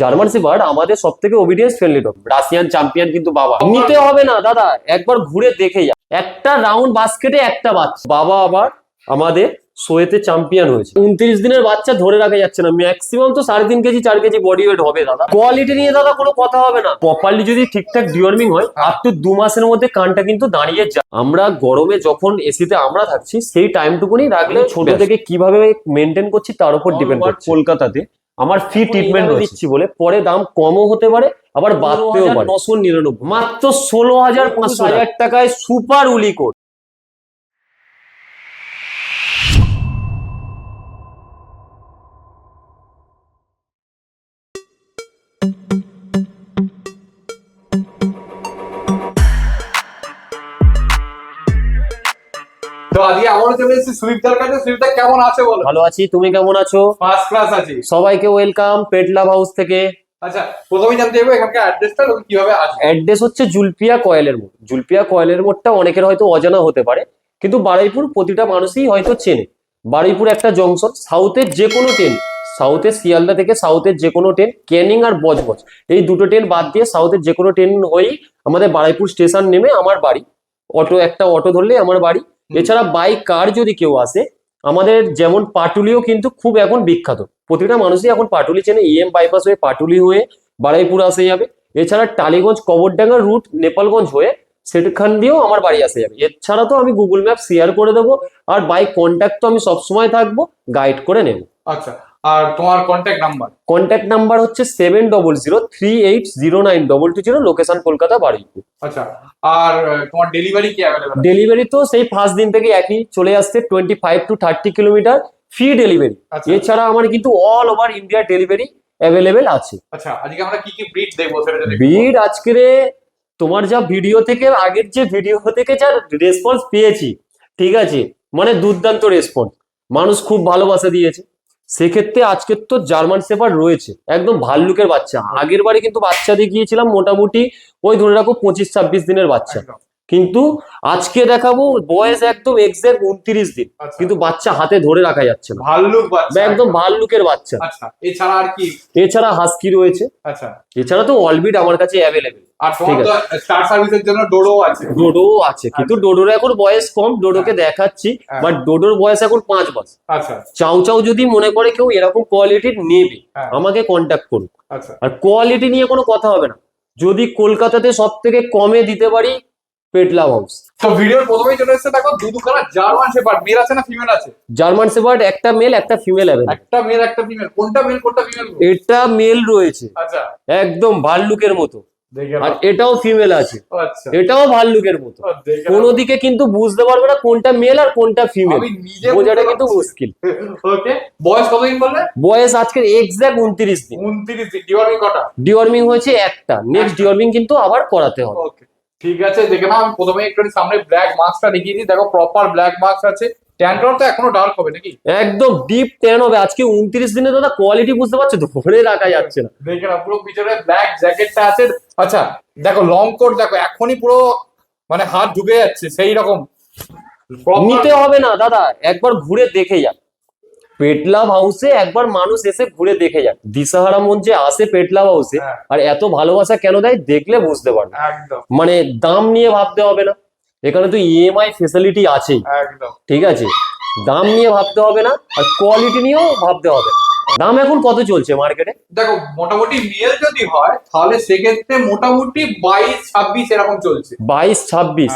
German shepherd আমাদের সব থেকে obedience friendly dog, Russian champion কিন্তু বাবা। নিতে হবে না দাদা, একবার ঘুরে দেখে যা। একটা রাউন্ড বাস্কেটে একটা বাচ্চা, বাবা আবার আমাদের শোয়েতে চ্যাম্পিয়ন হয়েছে। 29 দিনের বাচ্চা ধরে রাখা যাচ্ছে না, ম্যাক্সিমাম তো 3.5 কেজি 4 কেজি বডি ওয়েট হবে দাদা। কোয়ালিটি নিয়ে দাদা কোনো কথা হবে না, প্রপারলি যদি ঠিকঠাক ডিওয়ার্মিং হয় আপ টু 2 মাসের মধ্যে কানটা কিন্তু দাঁড়িয়ে যায়। আমরা গরমে যখন এসিতে আমরা থাকছি সেই টাইমটুকুনি রাখলে ছোট থেকে কিভাবে মেনটেন করছি তার উপর ডিপেন্ড করছে। কলকাতাতে আমার ফ্রি ট্রিটমেন্ট দিচ্ছি বলে পরে দাম কমও হতে পারে, আবার বাড়তেও পারে। 999 মাত্র 16,500 টাকায় সুপার উলিকোট। তো আজকে আমারও চলে এসেছি সুদীপদার কাছে। সুদীপদা কেমন আছে বলো? ভালো আছি, তুমি কেমন আছো? ফার্স্ট ক্লাস আছি। সবাইকে ওয়েলকাম পেট লাভ হাউস থেকে। আচ্ছা, প্রথমেই জানতে চাইবো এখানকার অ্যাড্রেসটা কিভাবে আসবে। অ্যাড্রেস হচ্ছে জুলপিয়া কয়েলের মোড়। জুলপিয়া কয়েলের মোড়টা অনেকের হয়তো অজানা হতে পারে, কিন্তু বারুইপুর প্রতিটা মানুষই হয়তো চেনে। বারুইপুর একটা জংশন, সাউথের যে কোনো ট্রেন, সাউথের শিয়ালদা থেকে সাউথের যে কোনো ট্রেন, ক্যানিং আর বজবজ এই দুটো ট্রেন বাদ দিয়ে সাউথের যে কোনো ট্রেন হয়েই আমাদের বারুইপুর স্টেশন নেমে আমার বাড়ি। একটা অটো ধরলে আমার বাড়ি। এছাড়া বাইক কার যদি কেউ আসে, আমাদের যেমন পাটুলিও কিন্তু খুব এখন বিখ্যাত, প্রতিটা মানুষই এখন পাটুলি চেনে। বাইপাস হয়ে পাটুলি হয়ে বারুইপুর আসে যাবে। এছাড়া টালিগঞ্জ কবরডাঙ্গা রুট নেপালগঞ্জ হয়ে সেখান দিয়েও আমার বাড়ি আসে যাবে। এছাড়া তো আমি গুগল ম্যাপ শেয়ার করে দেবো, আর বাইক কন্ট্যাক্ট তো আমি সবসময় থাকবো, গাইড করে নেব। আচ্ছা, আর তোমার কন্ট্যাক্ট নাম্বার? কন্ট্যাক্ট নাম্বার হচ্ছে 7003809220, লোকেশন কলকাতা বারুইপুর। আচ্ছা, আর তোমার ডেলিভারি কি অ্যাভেলেবল? ডেলিভারি তো সেই ফার্স্ট দিন থেকে একই চলে আসছে, 25 to 30 কিলোমিটার ফ্রি ডেলিভারি। এছাড়া আমার কিন্তু all over India delivery available আছে। আচ্ছা, আজকে আমরা কি কি ব্রিড দেখবো সেটা যদি ব্রিড আজকে তোমার যা ভিডিও থেকে, আগের যে ভিডিও থেকে যা রেসপন্স পেয়েছি, ঠিক আছে, মানে দুর্দান্ত রেসপন্স, মানুষ খুব ভালোবাসা দিয়েছে। সেক্ষেত্রে আজকে তো জার্মান শেফার্ড রয়েছে, একদম ভাল্লুকের বাচ্চা। আগের বারে কিন্তু বাচ্চা দেখিয়েছিলাম মোটামুটি ওই ধরে রাখো 25-26 দিনের বাচ্চা, কিন্তু আজকে দেখাবো বয়স একদম এক্সাক্ট 29 দিন, কিন্তু বাচ্চা হাতে ধরে রাখা যাচ্ছে না। ভাল্লুক বাচ্চা, একদম ভাল্লুকের বাচ্চা। আচ্ছা, এছাড়া আর কি? এছাড়া হাস্কি রয়েছে। আচ্ছা, এছাড়া তো অলবিট আমার কাছে অ্যাভেলেবেল। আর তোমার তো স্টার সার্ভিসের জন্য ডোডো আছে। ডোডো আছে, কিন্তু ডোডোর এখন বয়স কম, ডোডোকে দেখাচ্ছি, বাট ডোডোর বয়স এখন 5 বছর। আচ্ছা, চাও চাও যদি মনে করে কেউ এরকম কোয়ালিটির নেবে, আমাকে কন্ট্যাক্ট করুন। আচ্ছা, আর কোয়ালিটি নিয়ে কোনো কথা হবে না, যদি কলকাতাতে সব থেকে কমে দিতে পারি, পেট লাভ হাউস। তো ভিডিওর প্রথমেই চলে এসেছে, দেখো দুখানা জার্মান শেফার্ড। মেল আছে না ফিমেল আছে? জার্মান শেফার্ড একটা মেল একটা ফিমেল অ্যাভেলেবল। একটা মেল একটা ফিমেল, কোনটা মেল কোনটা ফিমেল? এটা মেল রয়েছে, আচ্ছা, একদম ভাল্লুকের মতো। দেখে আর এটাও ফিমেল আছে, আচ্ছা, এটাও ভাল্লুকের মতো। কোনো দিকে কিন্তু বুঝতে পারবে না কোনটা মেল আর কোনটা ফিমেল, বোঝাটা কিন্তু মুশকিল। ওকে, বয়স কতদিন বললে? বয়স আজকের এক্সাক্ট 29 দিন। 29 দিন। ডিওয়ার্মিং কটা? ডিওয়ার্মিং হয়েছে একটা, নেক্সট ডিওয়ার্মিং কিন্তু আবার করাতে হবে। ওকে, ঠিক আছে। দেখে নাও, আমি প্রথমে একটু সামনে ব্ল্যাক মার্কসটা দেখিয়ে দিই। দেখো প্রপার ব্ল্যাক মার্কস আছে। ট্যানটন তো এখনো ডার্ক হবে নাকি? একদম ডিপ ট্যান হবে আজকে 29 দিনে দাদা। কোয়ালিটি বুঝতে পারছো তো, ধরে রাখা যাচ্ছে না। দেখে নাও, পুরো পিছনে ব্ল্যাক জ্যাকেটটা আছে। আচ্ছা দেখো, লং কোট দেখো, এখনই পুরো মানে হাত ঢুকে যাচ্ছে সেই রকম। নিতে হবে না দাদা, একবার ঘুরে দেখে যাক। পেট লাভ হাউসে একবার মানুষ এসে ঘুরে দেখে যাক। দিশাহারা মন যে আসে পেট লাভ হাউসে, আর এত ভালোবাসা কেন দেয় দেখলে বুঝতে পারবে। একদম, মানে দাম নিয়ে ভাবতে হবে না, এখানে তো ইএমআই ফেসিলিটি আছেই। একদম, ঠিক আছে, দাম নিয়ে ভাবতে হবে না, আর কোয়ালিটি নিয়েও ভাবতে হবে না। দাম এখন কত চলছে মার্কেটে? দেখো মোটামুটি মেল যদি হয় তাহলে সেক্ষেত্রে মোটামুটি 22-26 এরকম চলছে। 22-26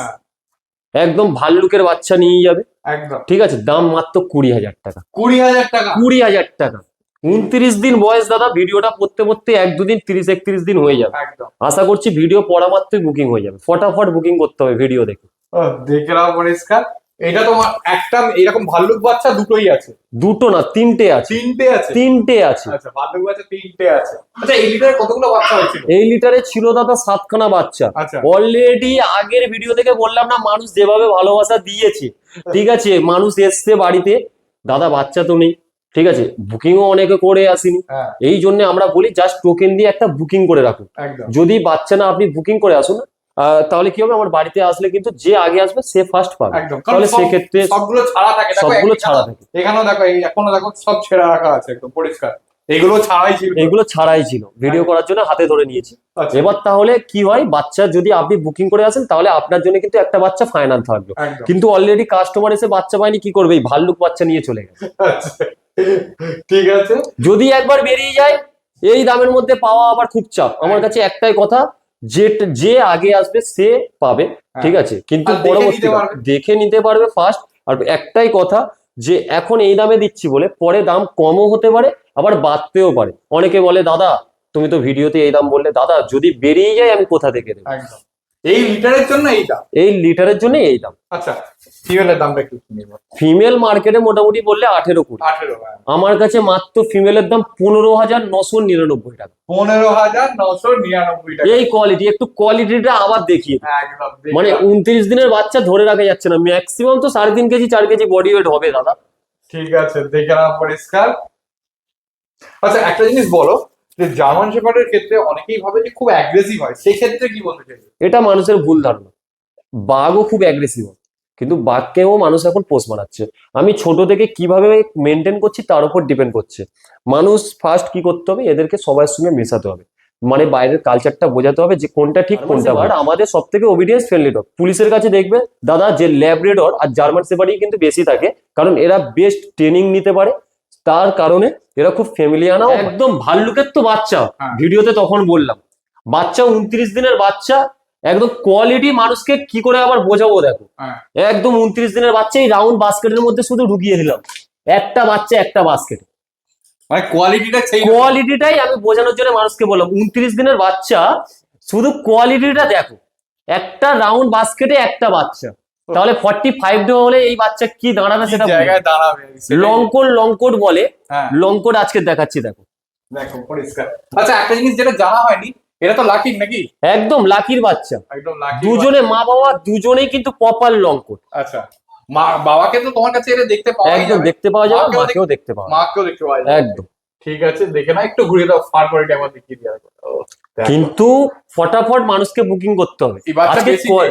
একদম ভাল্লুকের বাচ্চা নিয়ে যাবে। একদম, ঠিক আছে, দাম মাত্র 20,000 টাকা। 20,000 টাকা? 20,000 টাকা। 29 দিন বয়স দাদা। ভিডিওটা পড়তে পড়তে 1-2 দিন, 30-31 দিন হয়ে যাবে। একদম, আশা করছি ভিডিও পড়া মাত্রই বুকিং হয়ে যাবে। ফটাফট বুকিং করতে হবে ভিডিও দেখে। দেখে নাও পরিষ্কার। এটা তোমার একটা এরকম ভাল্লুক বাচ্চা দুটোই আছে? দুটো না, তিনটে আছে। তিনটে আছে? তিনটে আছে। আচ্ছা, ভাল্লুক বাচ্চা তিনটে আছে। আচ্ছা, এই লিটারে কতগুলো বাচ্চা হয়েছিল? এই লিটারে ছিল দাদা 7খানা বাচ্চা। আচ্ছা, অলরেডি আগের ভিডিও থেকে বললাম না, মানুষ যেভাবে ভালোবাসা দিয়েছে, ঠিক আছে, মানুষ এসছে বাড়িতে, দাদা বাচ্চা তো নেই, ঠিক আছে, বুকিংও অনেকে করে আসেনি। এই জন্য আমরা বলি জাস্ট টোকেন দিয়ে একটা বুকিং করে রাখুন। যদি বাচ্চা না আপনি বুকিং করে আসুন, তাহলে কি হবে, আমার বাড়িতে আসলে কিন্তু যে আগে আসবে সে ফার্স্ট পাবে। তাহলে সেক্ষেত্রে সবগুলো ছাড়া থাকে। সবগুলো ছাড়া থাকে। এখানেও দেখো, এই এখনো দেখো সব ছেড়া রাখা আছে, একদম পরিষ্কার। এগুলো ছাড়াই ছিল। এগুলো ছাড়াই ছিল, ভিডিও করার জন্য হাতে ধরে নিয়েছি। আচ্ছা, এবার তাহলে কি হয়, বাচ্চা যদি আপনি বুকিং করে আসেন তাহলে আপনার জন্য কিন্তু একটা বাচ্চা ফাইনাল থাকলো, একদম। কিন্তু অলরেডি কাস্টমার এসে বাচ্চা পায়নি, কি করবে, এই ভাল্লুক বাচ্চা নিয়ে চলে গেছে। আচ্ছা, ঠিক আছে। যদি একবার বেরিয়ে যায় এই দামের মধ্যে পাওয়া আবার খুব চাপ। আমার কাছে একটাই কথা, যে যে আগে আসবে সে পাবে, ঠিক আছে, কিন্তু আর দেখে পরবর্তী নিতে পারবে। দেখে নিতে পারবে ফার্স্ট। আর একটাই কথা, যে এখন এই দামে দিচ্ছি বলে পরে দাম কমও হতে পারে, আবার বাড়তেও পারে। অনেকে বলে দাদা তুমি তো ভিডিওতে এই দাম বললে, দাদা যদি বেরিয়ে যায় আমি কোথা থেকে দেবো? একদম, এই লিটারের জন্য এইটা। এই লিটারের জন্য এই দাম। আচ্ছা, ফিমেলের দামটা একটু শুনি। ফিমেল মার্কেটে মোটামুটি বললে 18-20। 18, আমার কাছে মাত্র ফিমেলের দাম 15,999 টাকা। 15,999 টাকা। এই কোয়ালিটি, একটু কোয়ালিটিটা আবার দেখিয়ে দিই। একদম, মানে দেখলাম। 29 দিনের বাচ্চা ধরে রাখা যাচ্ছে না, ম্যাক্সিমাম তো 3.5 কেজি 4 কেজি বডি ওয়েট হবে দাদা। ঠিক আছে, দেখে নাও পরিষ্কার। আচ্ছা, একটা জিনিস বলো, যে জার্মান শেপার্ডের ক্ষেত্রে অনেকেই ভাবে যে খুব অ্যাগ্রেসিভ হয়, সেই ক্ষেত্রে কি বলতে চাইবে? এটা মানুষের ভুল ধারণা। বাঘও খুব অ্যাগ্রেসিভ হয়, কিন্তু বাঘকেও মানুষ এখন পোষ মানাচ্ছে। আমি ছোট থেকে কিভাবে মেনটেন করছি তার উপর ডিপেন্ড করছে। মানুষ ফার্স্ট কি করতে হবে, এদেরকে সবার সঙ্গে মেশাতে হবে, মানে বাইরের কালচারটা বোঝাতে হবে যে কোনটা ঠিক কোনটা ভুল। আমাদের সব থেকে ওবিডিয়েন্স ফ্রেন্ডলি ডগ। পুলিশের কাছে দেখবে দাদা যে ল্যাব্রাডর আর জার্মান শেপার্ডই কিন্তু বেশি থাকে, কারণ এরা বেস্ট ট্রেনিং নিতে পারে, তার কারণে এরা খুব ফ্যামিলিয়ানা। একদম ভাল্লুকের তো বাচ্চা, হ্যাঁ। ভিডিওতে তখন বললাম, বাচ্চা 29 দিনের বাচ্চা, একদম কোয়ালিটি। মানুষকে কি করে আবার বোঝাবো দেখো, হ্যাঁ। একদম 29 দিনের বাচ্চা এই রাউন্ড বাস্কেটের মধ্যে শুধু ঢুকিয়ে দিলাম, একটা বাচ্চা একটা বাস্কেট। মানে কোয়ালিটিটা সেই কোয়ালিটিটাই আমি বোঝানোর জন্য মানুষকে বললাম, 29 দিনের বাচ্চা, শুধু কোয়ালিটিটা দেখো, একটা রাউন্ড বাস্কেটে একটা বাচ্চা, তাহলে 45 ডে হলে এই বাচ্চা কি দাঁড়াবে কি সেটা জায়গায় দাঁড়াবে। লংকোড বলে, হ্যাঁ, লংকোড আজকে দেখাচ্ছি দেখো। দেখো পরিষ্কার। আচ্ছা, একটা জিনিস যেটা জানা হয়নি, এটা তো লাকি নাকি? একদম লাকির বাচ্চা, একদম লাকি। দুজনে মা বাবা দুজনেই কিন্তু প্রপার লংকোড। আচ্ছা, মা বাবাকে তো তোমার কাছে এটা দেখতে পাওয়া একদম দেখতে পাওয়া যাবে, মাকেও দেখতে পাওয়া যাবে। মাকেও দেখতে পাওয়া যাবে। একদম। ঠিক আছে, দেখে না একটু ঘুরিয়ে দাও, ফার কোয়ালিটি একবার দেখিয়ে দিও। কিন্তু ফটাফট মানুষকে বুকিং করতে হবে। এই বাচ্চা আজকে বেশি নেই।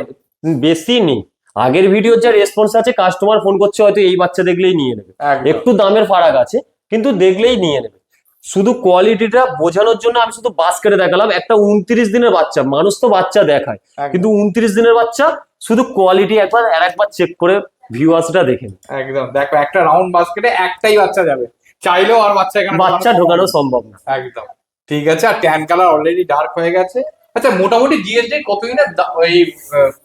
বেশি নেই, আগের ভিডিওর যা রেসপন্স আছে, কাস্টমার ফোন করছে হয়তো এই বাচ্চা দেখলেই নিয়ে নেবে। একদম। একটু দামের ফারাক আছে, কিন্তু দেখলেই নিয়ে নেবে। শুধু কোয়ালিটিটা বোঝানোর জন্য আমি শুধু বাস্কেটে দেখালাম একটা 29 দিনের বাচ্চা। মানুষ তো বাচ্চা দেখায়, কিন্তু 29 দিনের বাচ্চা, শুধু কোয়ালিটি একবার একবার চেক করে ভিউয়ার্সটা দেখেন। একদম, দেখো একটা রাউন্ড বাস্কেটে একটাই বাচ্চা যাবে, চাইলেও আর বাচ্চা এখানে বাচ্চা ঢোকানো সম্ভব না। একদম। ঠিক আছে, আর ট্যান কালার অলরেডি ডার্ক হয়ে গেছে। আচ্ছা, মোটামুটি জিএসডি কতদিনের ওই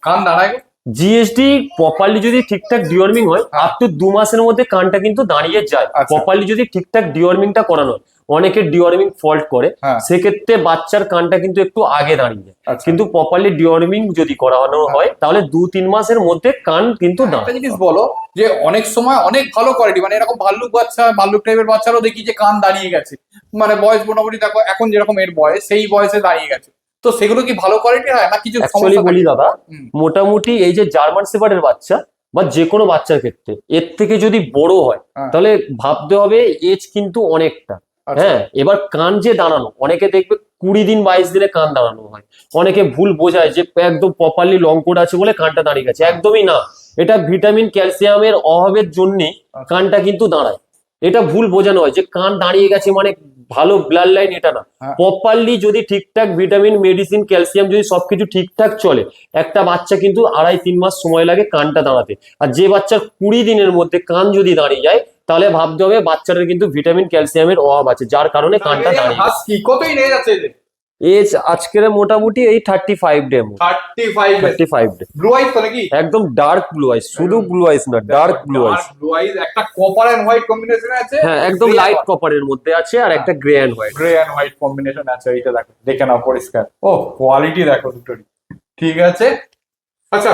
কান দাঁড়ায়? জিএসডি প্রপারলি যদি ঠিকঠাক ডিওয়ার্মিং হয়, আপ টু 2 মাসের মধ্যে কানটা কিন্তু দাঁড়িয়ে যায়, আচ্ছা। প্রপারলি যদি ঠিকঠাক ডিওয়ার্মিংটা করানো হয়। অনেকে ডিওয়ার্মিং ফল্ট করে, হ্যাঁ। সেক্ষেত্রে বাচ্চার কানটা কিন্তু একটু আগে দাঁড়িয়ে যায়। আচ্ছা। কিন্তু প্রপারলি ডিওয়ার্মিং যদি করানো হয় তাহলে 2-3 মাসের মধ্যে কান কিন্তু একটা দাঁড়ায়। জিনিস বলো, যে অনেক সময় অনেক ভালো কোয়ালিটি, মানে এরকম ভাল্লুক বাচ্চা, ভাল্লুক টাইপের বাচ্চারও দেখি যে কান দাঁড়িয়ে গেছে, মানে বয়স মোটামুটি দেখো এখন যেরকম এর বয়স, সেই বয়সে দাঁড়িয়ে গেছে। তো সেগুলো কি ভালো কোয়ালিটি হয় না কিছু অ্যাকচুয়ালি সমস্যা বলি থাকে? দাদা, হুম। মোটামুটি এই যে জার্মান শেপার্ডের বাচ্চা বা যে কোনো বাচ্চার ক্ষেত্রে এর থেকে যদি বড় হয়, হ্যাঁ। তাহলে ভাবতে হবে এজ কিন্তু অনেকটা। আচ্ছা। হ্যাঁ, এবার কান যে দাঁড়ানো, অনেকে দেখবে 20 দিন 22 দিনে কান দাঁড়ানো হয়। অনেকে ভুল বোঝায় যে একদম প্রপারলি লং কোড আছে বলে কানটা দাঁড়িয়ে গেছে, একদমই না। এটা ভিটামিন ক্যালসিয়ামের অভাবের জন্য কানটা কিন্তু দাঁড়ায়। এটা ভুল বোঝানো হয় যে কান দাঁড়িয়ে গেছে মানে ভালো ব্লাড লাইন, এটা না। হ্যাঁ। প্রপারলি যদি ঠিকঠাক ভিটামিন মেডিসিন ক্যালসিয়াম যদি সবকিছু ঠিকঠাক চলে, একটা বাচ্চা কিন্তু 2.5-3 মাস সময় লাগে কানটা দাঁড়াতে। আর যে বাচ্চার 20 দিনের মধ্যে কান যদি দাঁড়িয়ে যায়, তাহলে ভাবতে হবে বাচ্চাটার কিন্তু ভিটামিন ক্যালসিয়ামের অভাব আছে, যার কারণে কানটা দাঁড়িয়ে যায়। হাস্কি কতই নিয়ে যাচ্ছে এদের? এজ আজকের মোটামুটি এই 35 ডে। 35 ডে। ব্লু আইস তো নাকি? একদম ডার্ক ব্লু আইস, শুধু ব্লু আইস না, ডার্ক ব্লু আইস। ব্লু আইস, একটা কপার এন্ড হোয়াইট কম্বিনেশন আছে। হ্যাঁ, একদম লাইট কপারের মধ্যে আছে, আর একটা grey and white. Grey and white combination আছে, এইটা দেখো, দেখে নাও পরিষ্কার। ও কোয়ালিটি দেখো দুটোরই। ঠিক আছে। আচ্ছা,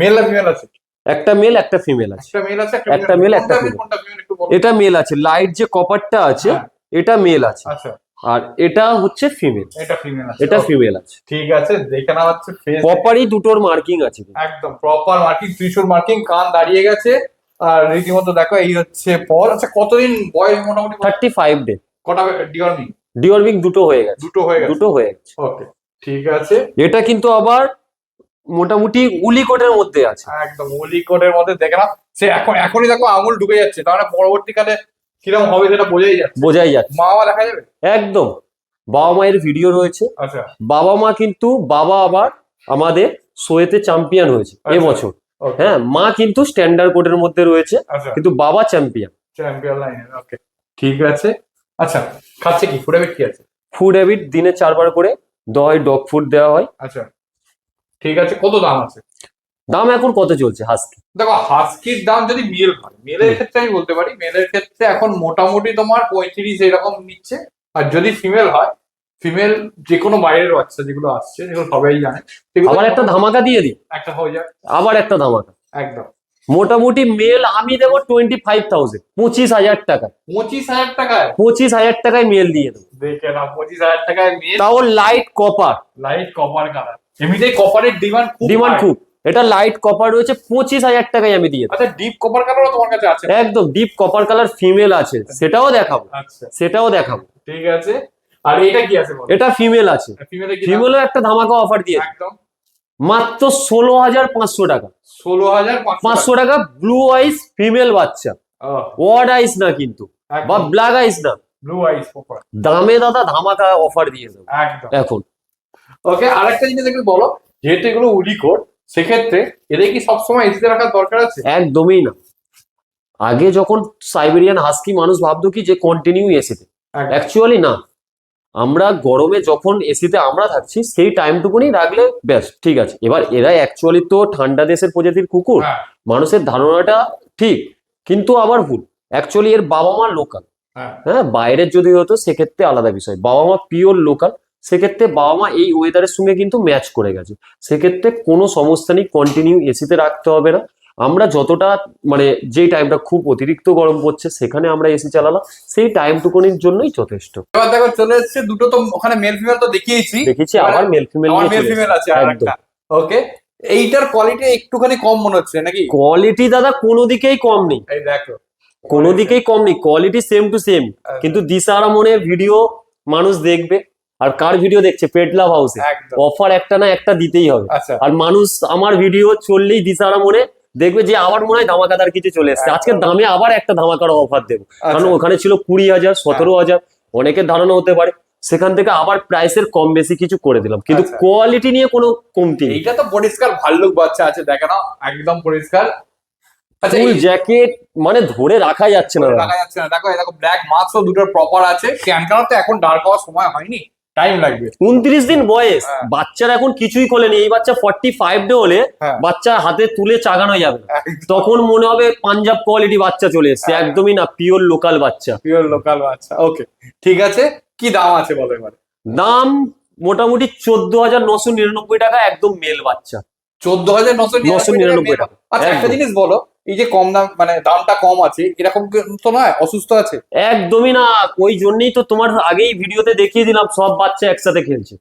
মেল না ফিমেল আছে? একটা মেল একটা ফিমেল আছে। একটা মেল আছে, একটা male, একটা female। কোনটা ফিমেল একটু বলো। এটা মেল আছে, লাইট যে কপারটা আছে হ্যাঁ। এটা মেল আছে, আচ্ছা, আর এটা হচ্ছে ফিমেল, এটা ফিমেল আছে। এটা Okay, ফিমেল আছে। ঠিক আছে, দেখে নাও হচ্ছে ফেস প্রপারই দুটোর মার্কিং আছে। একদম প্রপার মার্কিং, ত্রিশূল মার্কিং, কান দাঁড়িয়ে গেছে। আর রীতিমতো দেখো এই হচ্ছে পর। আচ্ছা, কতদিন বয়স মোটামুটি? 35 ডে। কটা ডিওর্মিং? ডিওর্মিং দুটো হয়ে গেছে, দুটো হয়ে গেছে। দুটো হয়ে গেছে। ওকে, ঠিক আছে। এটা কিন্তু আবার মোটামুটি উলিকটের মধ্যে আছে। একদম ওলি কোডের মধ্যে দেখে নাও। সে এখনই দেখো আঙুল ঢুকে যাচ্ছে, তাহলে পরবর্তীকালে কিরকম হবে সেটা বোঝাই যাচ্ছে। বোঝাই যাচ্ছে মা বাবা দেখা যাবে? একদম। বাবা মায়ের ভিডিও রয়েছে। আচ্ছা বাবা মা কিন্তু বাবা আবার আমাদের শোয়েতে চ্যাম্পিয়ন হয়েছে আচ্ছা। এবছর। ওকে হ্যাঁ, মা কিন্তু স্ট্যান্ডার্ড কোডের মধ্যে রয়েছে, আচ্ছা কিন্তু বাবা চ্যাম্পিয়ন। Champion line. ওকে ঠিক আছে। আচ্ছা খাচ্ছে কি, ফুড হ্যাবিট কি আছে? ফুড হ্যাবিট দিনে 4 বার করে দয় ডগ ফুড দেওয়া হয়। আচ্ছা ঠিক আছে, কত দাম আছে? দাম এখন কত চলছে হাস্কি? দেখো হাস্কির দাম যদি মেল হয়, মেলের ক্ষেত্রে আমি বলতে পারি, মেলের ক্ষেত্রে এখন মোটামুটি তোমার 35 এরকম নিচ্ছে। আর যদি ফিমেল হয়, ফিমেল যে কোনো বাইরের বাচ্চা যেগুলো আসছে, যেগুলো সবাই জানে, সেগুলো আবার একটা ধামাকা দিয়ে দিই, একটা হয়ে যায়। আবার একটা ধামাকা। একদম। মোটামুটি মেল আমি দেবো 25,000, 25,000 টাকা। 25,000 টাকায়? 25,000 টাকায় মেল দিয়ে দেবো, দেখে না, 25,000 টাকায় মেল, তাও light copper. Light copper colour. এমনিতেই কপারের ডিমান্ড ডিমান্ড খুব। এটা লাইট কপার রয়েছে, 25,000 টাকায় আমি দিয়ে দেবো। আচ্ছা ডিপ কপার কালারও তোমার কাছে আছে? একদম ডিপ কপার কালার ফিমেল আছে, সেটাও দেখাবো। আচ্ছা সেটাও দেখাবো। ঠিক আছে। আর এটা কি আছে বলো? এটা ফিমেল আছে। ফিমেলে কি দাম? ফিমেলও একটা ধামাকা অফার দিয়ে একদম মাত্র 16,500 টাকা। 16,500 টাকা ব্লু আইস ফিমেল বাচ্চা, ওয়ার্ড আইস না কিন্তু, বা ব্ল্যাক আইস না, ব্লু আইস কপার। দামে দাদা ধামাকা অফার দিয়ে দেবো একদম। এখন। ওকে আরেকটা জিনিস একটু বলো, যেহেতু এগুলো উলিকোট, সেক্ষেত্রে এদের কি সবসময় এসিতে রাখার দরকার আছে? একদমই না। আগে যখন সাইবেরিয়ান হাস্কি মানুষ ভাবতো কি যে কন্টিনিউ এসিতে, অ্যাকচুয়ালি না। আমরা গরমে যখন এসিতে আমরা থাকছি সেই টাইমটুকুনি রাখলে ব্যাস ঠিক আছে। এবার এরা অ্যাকচুয়ালি তো ঠান্ডা দেশের প্রজাতির কুকুর, হ্যাঁ মানুষের ধারণাটা ঠিক কিন্তু আবার ভুল। অ্যাকচুয়ালি এর বাবা মা লোকাল। হ্যাঁ হ্যাঁ, বাইরের যদি হতো সেক্ষেত্রে আলাদা বিষয়, বাবা মা পিওর লোকাল, সেক্ষেত্রে বাবা মা এই ওয়েদারের সঙ্গে কিন্তু ম্যাচ করে গেছে, সেক্ষেত্রে কোনো সমস্যা নেই, কন্টিনিউ এসিতে রাখতে হবে না। আমরা যতটা মানে যেই টাইমটা খুব অতিরিক্ত গরম পড়ছে সেখানে আমরা এসি চালালাম, সেই টাইমটুকুনির জন্যই যথেষ্ট। এবার দেখো চলে এসছে দুটো, তো ওখানে মেল ফিমেল তো দেখিয়েছি, দেখেছি, আবার মেল ফিমেল আমার মেল ফিমেল আছে আর একটা। ওকে এইটার কোয়ালিটি একটুখানি কম মনে হচ্ছে নাকি? কোয়ালিটি দাদা কোনো দিকেই কম নেই, এই দেখো কোনো দিকেই কম নেই, কোয়ালিটি সেম টু সেম। কিন্তু দিশারা মনে ভিডিও মানুষ দেখবে, আর কার ভিডিও দেখছে? পেট লাভ হাউসে একদম। অফার একটা না একটা দিতেই হবে। আচ্ছা আর মানুষ আমার ভিডিও চললেই দিশারা মনে দেখবে যে আবার মনে হয় ধামাকাদার কিছু চলে এসছে, একদম। আজকের দামে আবার একটা ধামাকার অফার দেবো। কারণ আচ্ছা। ওখানে ছিল 20,000, 17,000, অনেকের ধারণা হতে পারে, সেখান থেকে আবার প্রাইসের কম বেশি কিছু করে দিলাম, কিন্তু আচ্ছা। কোয়ালিটি নিয়ে কোনো কমতি নেই। এইটা তো পরিষ্কার ভাল্লুক বাচ্চা আছে, দেখে না একদম পরিষ্কার। আচ্ছা ফুল জ্যাকেট, মানে ধরে রাখা যাচ্ছে না। দেখা যাচ্ছে না, দেখো এই দেখো ব্ল্যাক মাস্কও দুটোর প্রপার আছে। ক্যান কালার তো এখন ডার্ক হওয়ার সময় হয়নি, টাইম লাগবে। 29 দিন বয়স, হ্যাঁ। বাচ্চার এখন কিছুই খোলেনি। এই বাচ্চা 45 ডে হলে হ্যাঁ। বাচ্চা হাতে তুলে চাগানো যাবে না। একদম। তখন মনে হবে পাঞ্জাব কোয়ালিটি বাচ্চা চলে এসছে। হ্যাঁ। একদমই না, পিওর লোকাল বাচ্চা। পিওর লোকাল বাচ্চা। ওকে ঠিক আছে, কি দাম আছে বলো এবারে? দাম মোটামুটি 14,999 টাকা, একদম মেল বাচ্চা। 14,999 টাকা। আচ্ছা একটা একদম। জিনিস বলো, এই যে কম দাম মানে দামটা কম আছে, এরকম তো নয় অসুস্থ আছে? একদমই না, ওই জন্যই তো তোমার আগেই ভিডিওতে দেখিয়ে দিলাম সব বাচ্চা একসাথে খেলছে।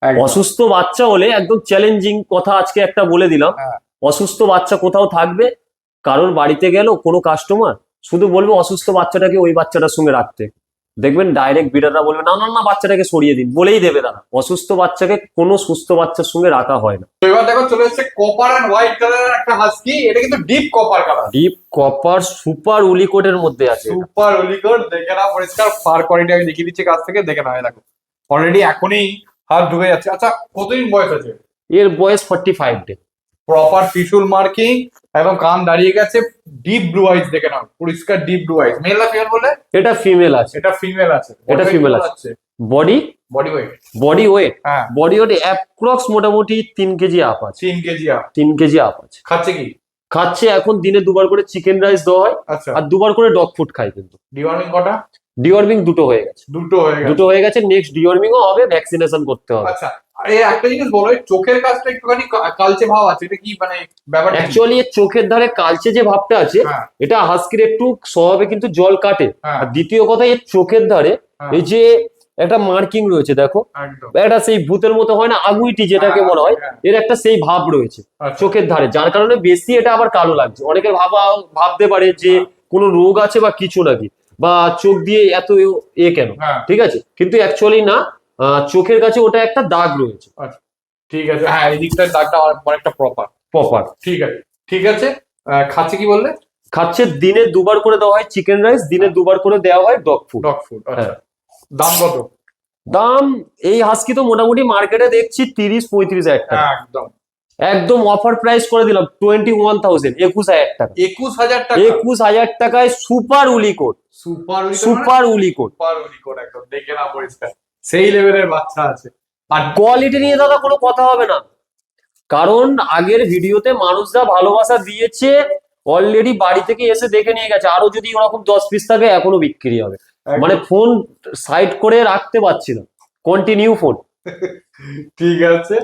একদম। অসুস্থ বাচ্চা হলে একদম চ্যালেঞ্জিং কথা আজকে একটা বলে দিলাম। হ্যাঁ। অসুস্থ বাচ্চা কোথাও থাকবে, কারোর বাড়িতে গেল কোনো কাস্টমার, শুধু বলবে অসুস্থ বাচ্চাটাকে ওই বাচ্চাটার সঙ্গে রাখতে, দেখবেন ডাইরেক্ট বিডাররা বলবে না না না বাচ্চাটাকে সরিয়ে দিন, বলেই দেবে তারা। অসুস্থ বাচ্চাকে কোনো সুস্থ বাচ্চার সঙ্গে রাখা হয় না। তো এবার দেখো চলে এসেছে কপার এন্ড হোয়াইট কালারের একটা হাস্কি, এটা কিন্তু deep copper colour. Deep copper super উলিকোটের মধ্যে আছে এটা। সুপার উলিকোট, দেখে না পরিষ্কার। ফার কোয়ালিটি আমি দেখিয়ে দিচ্ছি কাছ থেকে, দেখে না এই দেখো অলরেডি এখনই হাত ঢুকে যাচ্ছে। আচ্ছা কতদিন বয়স আছে? এর বয়স 45 ডে। প্রপার ত্রিশুল মার্কিং, একদম কান দাঁড়িয়ে গেছে, ডিপ ব্লু আইস, দেখে নাও পরিষ্কার ডিপ ব্লু আইস। মেল না ফিমেল বলে? এটা ফিমেল আছে। এটা ফিমেল আছে। এটা female আছে। Body body weight? Body weight হ্যাঁ বডি ওয়েট অ্যাপ্রক্স মোটামুটি 3 কেজি আপ আছে। 3 কেজি আপ। 3 কেজি আপ আছে। খাচ্ছে কি? খাচ্ছে এখন দিনে 2 বার করে চিকেন রাইস দেওয়া হয়, আচ্ছা আর 2 বার করে ডগ ফুড খায়। কিন্তু ডিওয়ার্মিং কটা? ডিওয়ার্মিং 2টো হয়ে গেছে। দুটো হয়ে গেছে। 2টো হয়ে গেছে, নেক্সট ডিওয়ার্মিংও হবে, ভ্যাকসিনেশন করতে হবে। আচ্ছা আর এই একটা জিনিস বলো, এই চোখের কাজটা একটুখানি কালচে ভাব আছে, এটা কি মানে ব্যাপারটা কি? অ্যাকচুয়ালি এর চোখের ধারে কালচে যে ভাবটা আছে, হ্যাঁ এটা হাস্কির একটু স্বভাবে কিন্তু জল কাটে। হ্যাঁ আর দ্বিতীয় কথা, এর চোখের ধারে হ্যাঁ, এই যে একটা মার্কিং রয়েছে দেখো, একদম। একটা সেই ভূতের মতো হয় না আগুইটি যেটাকে হ্যাঁ, মনে হয়, হ্যাঁ, এর একটা সেই ভাব রয়েছে আচ্ছা, চোখের ধারে, যার কারণে বেশি এটা আবার কালো লাগছে। অনেকে ভাবতে পারে যে কোনো রোগ আছে বা কিছু নাকি, বা চোখ দিয়ে এত এ কেন, হ্যাঁ ঠিক আছে, কিন্তু অ্যাকচুয়ালি না, চোখের কাছে ওটা একটা দাগ রয়েছে। ঠিক আছে। হ্যাঁ এই দিকটার দাগটা অনেকটা প্রপার। প্রপার। ঠিক আছে ঠিক আছে। খাচ্ছে কি বললে? খাচ্ছে, দিনে দুবার করে দেওয়া হয় চিকেন রাইস, দিনে দুবার করে দেওয়া হয় ডগ ফুড। ডগ ফুড, আচ্ছা। হ্যাঁ। দাম কত? দাম এই হাস্কি তো মোটামুটি মার্কেটে দেখছি 30-35 হাজার টাকা। একদম একদম অফার প্রাইস করে দিলাম 21,000, 21,000 টাকা। 21,000 টাকা? 21,000 টাকায় সুপার উলিকোট, সুপার সুপার উলিকোট। সুপার উলিকোট, একদম দেখে না পরিষ্কার, সেই লেভেলের বাচ্চা আছে। আর কোয়ালিটি নিয়ে দাদা কোনো কথা হবে না, কারণ আগের ভিডিওতে মানুষরা ভালোবাসা দিয়েছে, অলরেডি বাড়ি থেকে এসে দেখে নিয়ে গেছে। আরো যদি ওরকম 10 পিস থাকে এখনো বিক্রি হবে। মানে ফোন সাইড করে রাখতে পারছি না, কন্টিনিউ ফোন। ঠিক আছে,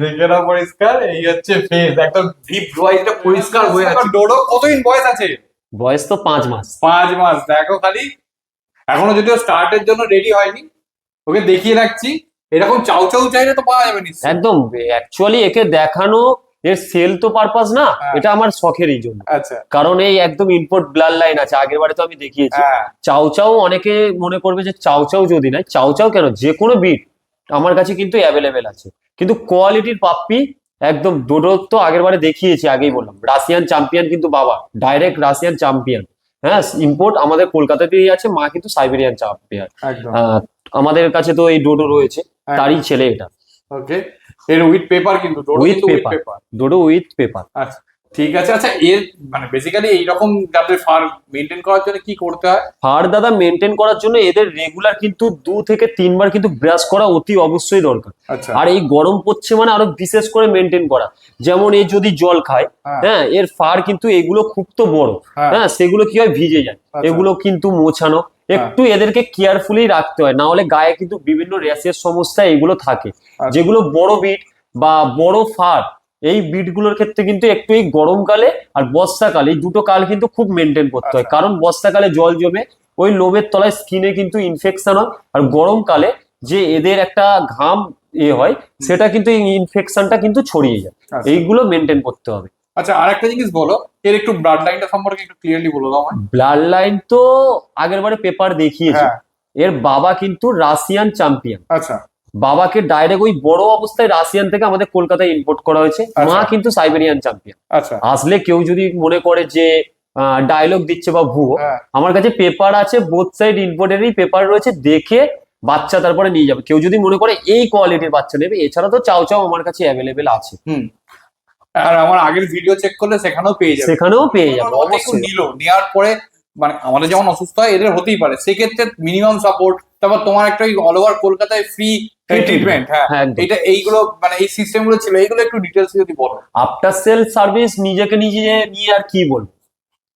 দেখে না পরিষ্কার, এই হচ্ছে ফেস, একদম ডিপ ভয়েসটা পরিষ্কার হয়ে আছে। ডোডো কতদিন বয়স আছে? বয়স তো 5 মাস। 5 মাস, দেখো খালি, এখনো যদিও স্টার্টের জন্য রেডি হয়নি, ওকে দেখিয়ে রাখছি। এরকম চাউ চাউ চাইলে তো পাওয়া যাবে নিশ্চয়ই। একদম, অ্যাকচুয়ালি একে দেখানো, এর সেল তো পারপাস না, হ্যাঁ। এটা আমার শখেরই জন্য। আচ্ছা, কারণ এই একদম ইম্পোর্ট ব্লাড লাইন আছে, আগের বারে তো আমি দেখিয়েছি। হ্যাঁ, চাউ চাউ অনেকে মনে করবে যে চাউ চাউ যদি নাই, চাউ চাউ কেন, যে কোনো বিট আমার কাছে কিন্তু অ্যাভেলেবেল আছে। কিন্তু কোয়ালিটির পাপ্পি একদম। ডোডো তো আগের বারে দেখিয়েছি, আগেই বললাম রাশিয়ান চ্যাম্পিয়ন, কিন্তু বাবা ডাইরেক্ট রাশিয়ান চ্যাম্পিয়ন। হ্যাঁ, ইম্পোর্ট আমাদের কলকাতাতেই আছে, মা কিন্তু সাইবেরিয়ান চ্যাম্পিয়ন। একদম। আমাদের কাছে তো এই ডোডো রয়েছে, তারই ছেলে এটা। ওকে, এর উইথ পেপার কিন্তু, ডোডো উইথ কিন্তু with paper, paper. Dodo with paper. আচ্ছা, ঠিক আছে। আচ্ছা, এর মানে বেসিক্যালি এইরকম জাতের ফার্ম মেনটেন করার জন্য কি করতে হয়? ফার দাদা মেনটেন করার জন্য এদের রেগুলার কিন্তু 2 থেকে 3 বার কিন্তু ব্রাশ করা অতি অবশ্যই দরকার। আচ্ছা, আর এই গরম পড়ছে মানে আরো বিশেষ করে মেনটেন করা। যেমন এই যদি জল খায়, হ্যাঁ, হ্যাঁ, এর ফার কিন্তু এগুলো খুব তো বড়, হ্যাঁ, হ্যাঁ, সেগুলো কি হয় ভিজে যায়, আচ্ছা, এগুলো কিন্তু মোছানো একটু এদেরকে কেয়ারফুলি রাখতে হয়, না হলে গায়ে কিন্তু বিভিন্ন র্যাশের সমস্যা এগুলো থাকে। আচ্ছা, যেগুলো বড় বিট বা বড় ফার, এই বিটগুলোর ক্ষেত্রে কিন্তু একটু এই গরমকালে আর বর্ষাকালে এই দুটো কাল কিন্তু খুব মেনটেন করতে হয়। আচ্ছা। কারণ বর্ষাকালে জল জমে ওই লোমের তলায় স্কিনে কিন্তু ইনফেকশন হয়, আর গরমকালে যে এদের একটা ঘাম হয়, সেটা কিন্তু এই ইনফেকশনটা কিন্তু ছড়িয়ে যায়। আচ্ছা। এইগুলো মেনটেন করতে হবে। আচ্ছা, আর একটা জিনিস বলো, এর একটু ব্লাড লাইনটা সম্পর্কে একটু ক্লিয়ারলি বলে দাও আমায়। ব্লাড লাইন তো আগের বারে পেপার দেখিয়েছি। হ্যাঁ, এর বাবা কিন্তু রাশিয়ান চ্যাম্পিয়ন। আচ্ছা, বাবাকে ডাইরেক্ট ওই বড় অবস্থায় রাশিয়ান থেকে আমাদের কলকাতায় ইম্পোর্ট করা হয়েছে। মা আচ্ছা। কিন্তু সাইবেরিয়ান চ্যাম্পিয়ন। আচ্ছা, আসলে কেউ যদি মনে করে যে ডায়লগ দিচ্ছে বা ভুয়ো, হ্যাঁ, আমার কাছে পেপার আছে, বোথ সাইড ইম্পোর্টেরই পেপার রয়েছে, দেখে বাচ্চা তারপরে নিয়ে যাবে। কেউ যদি মনে করে এই কোয়ালিটির বাচ্চা নেবে, এছাড়া তো চাও চাও আমার কাছে অ্যাভেলেবেল আছে, হুম। আর আমার আগের ভিডিও চেক করলে সেখানেও পেয়ে যাবে, সেখানেও পেয়ে যাবে অবশ্যই। অবশ্যই। নিল, নেওয়ার পরে মানে আমাদের যেমন অসুস্থ হয় এদের হতেই পারে, সেক্ষেত্রে মিনিমাম সাপোর্ট, তারপর তোমার একটা অল ওভার কলকাতায় ফ্রি ট্রিটমেন্ট, হ্যাঁ, হ্যাঁ, একদম। এইগুলো মানে এই সিস্টেম গুলো ছিল, এইগুলো একটু ডিটেলস যদি বলো। আফটার সেল সার্ভিস নিজেকে নিজে নিয়ে আর কি বলবো,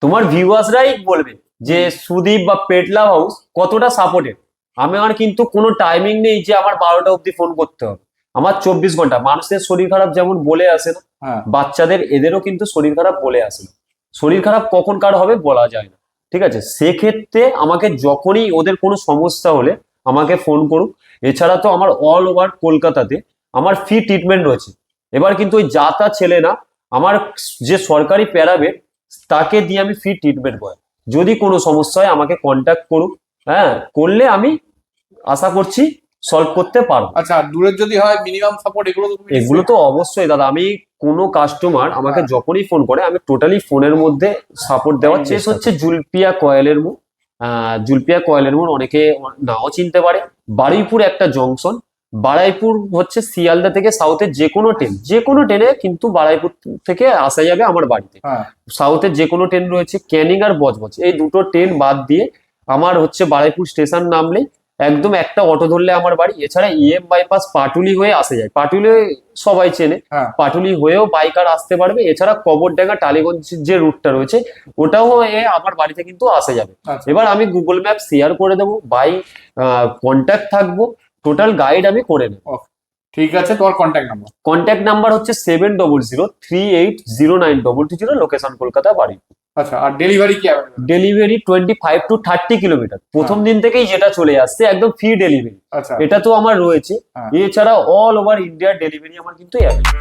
তোমার ভিউয়ার্সরাই বলবে যে সুদীপ বা পেটলা হাউস কতটা সাপোর্টেড। আমার কিন্তু কোনো টাইমিং নেই যে আমার 12টা অবধি ফোন করতে হবে, আমার 24 ঘন্টা। মানুষের শরীর খারাপ যেমন বলে আসে না, হ্যাঁ, বাচ্চাদের এদেরও কিন্তু শরীর খারাপ বলে আসে না। শরীর খারাপ কখন কার হবে বলা যায় না, ঠিক আছে। সেক্ষেত্রে আমাকে যখনই ওদের কোনো সমস্যা হলে আমাকে ফোন করুক। এছাড়া তো আমার অল ওভার কলকাতাতে আমার ফ্রি ট্রিটমেন্ট রয়েছে। এবার কিন্তু ওই যাতা ছেলে না, আমার যে সরকারি প্যারামেড, তাকে দিয়ে আমি ফ্রি ট্রিটমেন্ট করাই। যদি কোনো সমস্যা হয় আমাকে কন্ট্যাক্ট করুক, হ্যাঁ, করলে আমি আশা করছি সলভ করতে পারবো। আচ্ছা, আর দূরের যদি হয় মিনিমাম সাপোর্ট, এগুলো তো তুমি এগুলো তো অবশ্যই দাদা, আমি কোনো কাস্টমার আমাকে হ্যাঁ। যখনই ফোন করে আমি টোটালি ফোনের মধ্যে সাপোর্ট দেওয়ার চেষ্টা হচ্ছে। জুলপিয়া কয়েলের মুখ, জুলপিয়া কয়েলের মুখ অনেকে নাও চিনতে পারে। বারুইপুর একটা জংশন, বারুইপুর হচ্ছে শিয়ালদা থেকে সাউথের যে কোনো ট্রেনে কিন্তু বারুইপুর থেকে আসা যাবে আমার বাড়িতে। হ্যাঁ, সাউথের যে কোনো ট্রেন রয়েছে, ক্যানিং আর বজবজ, এই দুটো ট্রেন বাদ দিয়ে আমার হচ্ছে বারুইপুর স্টেশন নামলেই একদম একটা অটো ধরলে আমার বাড়ি। এছাড়া ইএম বাইপাস পাটুলি হয়ে আসা যায়, পাটুলি সবাই চেনে, হ্যাঁ, পাটুলি হয়েও বাইকার আসতে পারবে। এছাড়া কবরডাঙ্গা টালিগঞ্জ যে রুটটা রয়েছে, ওটাও হয়ে আমার বাড়িতে কিন্তু আসা যাবে। আচ্ছা, এবার আমি গুগল ম্যাপ শেয়ার করে দেবো, বাই কন্ট্যাক্ট থাকবো, টোটাল গাইড আমি করে নেবো। ঠিক আছে। তোমার কন্ট্যাক্ট নাম্বার? কন্ট্যাক্ট নাম্বার হচ্ছে 7003809220, লোকেশন কলকাতা, বাড়ি। আচ্ছা, আর ডেলিভারি কি অ্যাভেলেবল? ডেলিভারি 25 to 30 কিলোমিটার, প্রথম দিন থেকেই যেটা চলে আসছে একদম ফ্রি ডেলিভারি, আচ্ছা, এটা তো আমার রয়েছে। হ্যাঁ। এছাড়া অল ওভার ইন্ডিয়ার ডেলিভারি আমার কিন্তু অ্যাভেলেবল।